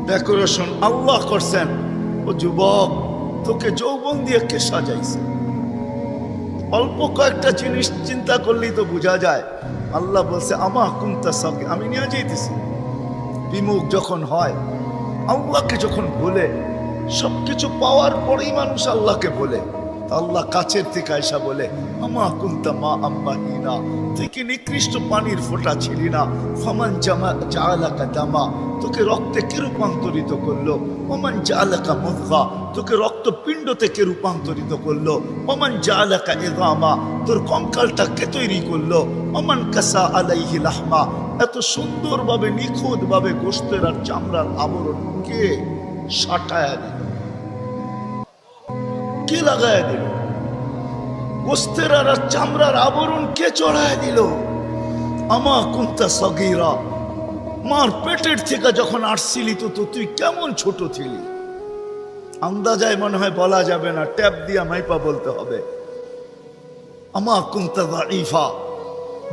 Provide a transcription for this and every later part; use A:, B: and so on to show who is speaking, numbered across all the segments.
A: Decoration আল্লাহ করছেন। ও যুবক, তোকে যৌবন দিয়ে কে সাজাইছে? অল্প কয়েকটা জিনিস চিন্তা করলেই তো বোঝা যায়। আল্লাহ বলছে আমা কুনতা সাকি, আমি নিয়ে যাইতেছি। বিমুখ যখন হয়, আল্লাহকে যখন বলে, সবকিছু পাওয়ার পরেই মানুষ আল্লাহকে বলে, আল্লাহ কাছের থেকে আয়সা বলে আমা কুনতা মা আম্মাহিনা, তুই কি নিকৃষ্ট পানির ফোঁটা ছিলি না? ফামান জাআলাকা দামা, তোকে রক্তে কে রূপান্তরিত করলো? ওমান জাআলাকা মুদগা, তোকে রক্তপিণ্ড থেকে রূপান্তরিত করলো। ওমান জাআলাকা ইযামা, তোর কঙ্কালটা কে তৈরি করলো? ওমান কাসা আলাইহি লাহমা, এত সুন্দরভাবে নিখুঁতভাবে গোশতের আর চামড়ার আবরণ কে সাটায়া দিল? কে লাগায় দিল? গোশতের আর চামড়ার আবরণ কে চড়ায় দিল? আমা কুনতা সগীরা, মার পেটের থেকে যখন আসছিলি তো তুই কেমন ছোট ছিলি? আন্দাজায় মনে হয় বলা যাবে না, ট্যাপ দিয়া মাইপা বলতে হবে। আমা কুনতা দাঈফা,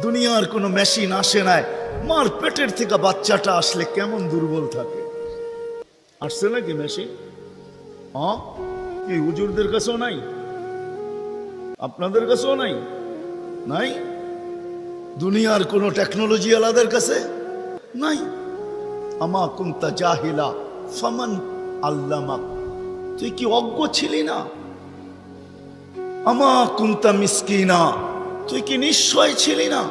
A: দুনিয়ার কোনো মেশিন আসে নাই, মার পেটের থেকে বাচ্চাটা আসলে কেমন দুর্বল থাকে। আসছে নাকি মেশিন? কি হুজুরদের কাছেও নাই? আপনাদের কাছেও নাই? নাই? দুনিয়ার কোন টেকনোলজি আলাদের কাছে নাই। আমা কুনতা জাহিলা ফামান আল্লামাক, তুই কি অজ্ঞ ছিলি না? আমা কুনতা মিসকিনা, তুই কি নিশ্চয় ছিলি না?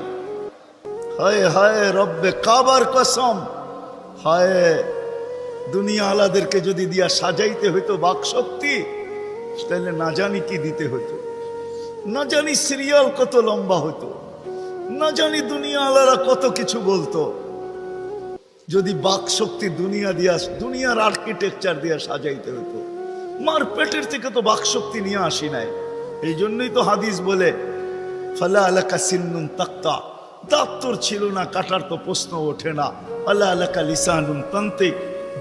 A: হায় হায় রব্বে কাবার কসম, হায় দুনিয়া আলাদেরকে যদি দিয়া সাজাইতে হইতো বাকশক্তি, তাহলে না জানি কি দিতে হইতো, না জানি সিরিয়াল কত লম্বা হতো, না জানি দুনিয়া আলারা কত কিছু বলতো। যদি বাকশক্তি দুনিয়া দিয়া, দুনিয়ার আর্কিটেকচার দিয়া সাজাইতে হইতো। মার পেটের থেকে তো বাকশক্তি নিয়ে আসি নাই। এই জন্যই তো হাদিস বলে ফালা আলাকা সিন্নুন তাক্তা, দাঁত তোর ছিল না, কাটার তো প্রশ্ন ওঠে না। আলা আলাকা লিসানুন তান্তিক,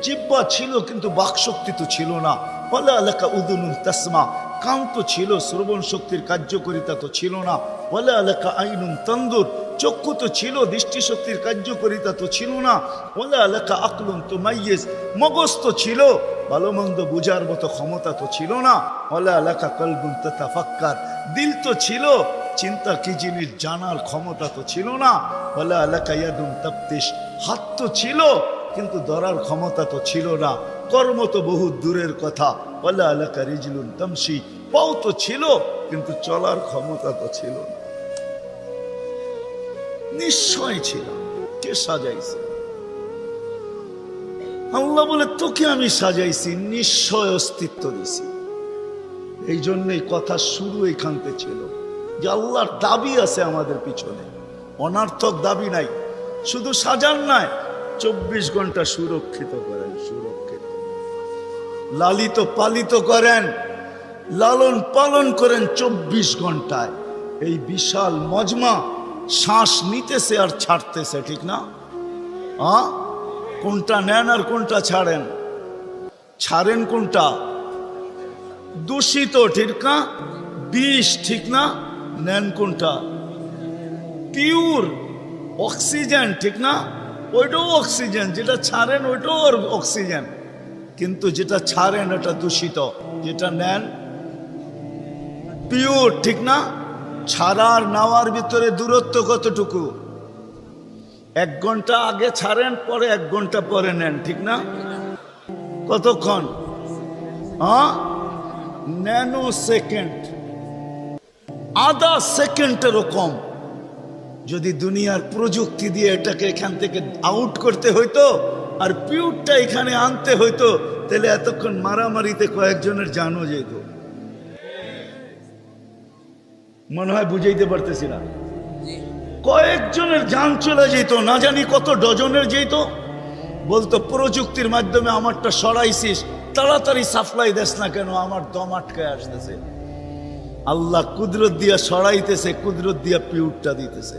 A: জিহ্বা ছিল কিন্তু বাকশক্তি তো ছিল না। আলা আলাকা উদুনুন তাসমা, কান তো ছিল, শ্রবণ শক্তির কার্যকারিতা তো ছিল না। ওয়ালা আলাকা আইনুন তানদুর, চক্ষু তো ছিল, দৃষ্টিশক্তির কার্যকারিতা তো ছিল না। ওয়ালা আলাকা আকলুন তুমাইয়িজ, মগজ তো ছিল, ভালো মন্দ বুঝার মতো ক্ষমতা তো ছিল না। ওয়ালা আলাকা কলবুন তাতাফাক্কার, দিল তো ছিল, চিন্তা কি জিনিস জানার ক্ষমতা তো ছিল না। ওয়ালা আলাকা ইয়াদুন তাফতিশ, হাত তো ছিল কিন্তু ধরার ক্ষমতা তো ছিল না। কর্ম তো বহু দূরের কথা। ওয়ালা আলাকা রিজলুন তামশি, পাও তো ছিল কিন্তু চলার ক্ষমতা তো ছিল না। নিশ্চয় ছিল, কে সাজাইছে? আল্লাহ বলে তোকে আমি সাজাইছি, নিশ্চয় অস্তিত্ব দিছি। এই জন্যই কথা শুরু এইখানতে ছিল যে আল্লাহর দাবি আছে আমাদের পিছনে, অনার্থক দাবি নাই। শুধু সাজান নাই, 24 ঘন্টা সুরক্ষিত করেন, সুরক্ষিত লালিত পালিত করেন, লালন পালন করেন 24 ঘন্টায়। এই বিশাল মজমা শ্বাস নিতেছে আর ছাড়তেছে, ঠিক না? কোনটা নেন আর কোনটা ছাড়েন? ছাড়েন কোনটা? দূষিত, ঠিক না? বিষ, ঠিক না? নেন কোনটা? পিওর অক্সিজেন, ঠিক না? ওইটাও অক্সিজেন, যেটা ছাড়েন ওইটাও অক্সিজেন, কিন্তু যেটা ছাড়েন ওটা দূষিত, যেটা নেন পিওর, ঠিক না? ছাড়ার নেওয়ার ভিতরে দূরত্ব কতটুকু? 1 ঘন্টা আগে ছাড়েন, পরে 1 ঘন্টা পরে নেন, ঠিক না? কতক্ষণ? ন্যানো সেকেন্ড, আধা সেকেন্ডেরও কম। যদি দুনিয়ার প্রযুক্তি দিয়ে এটাকে এখান থেকে আউট করতে হইতো আর পিওরটা এখানে আনতে হইতো, তাহলে এতক্ষণ মারামারিতে কয়েকজনের জানও যেত। মনে হয় বুঝাইতে পারতেছি না। কয়েকজনের জান চলে যেত, না জানি কত ডজনের যেত। বলতো প্রযুক্তির মাধ্যমে আমারটা সরাইছিস, তাড়াতাড়ি সাপ্লাই দেস না কেন, আমার দম আটকায় আসতেছে। আল্লাহ কুদরত দিয়া সরাইতেছে, কুদরত দিয়া পিউরটা দিতেছে।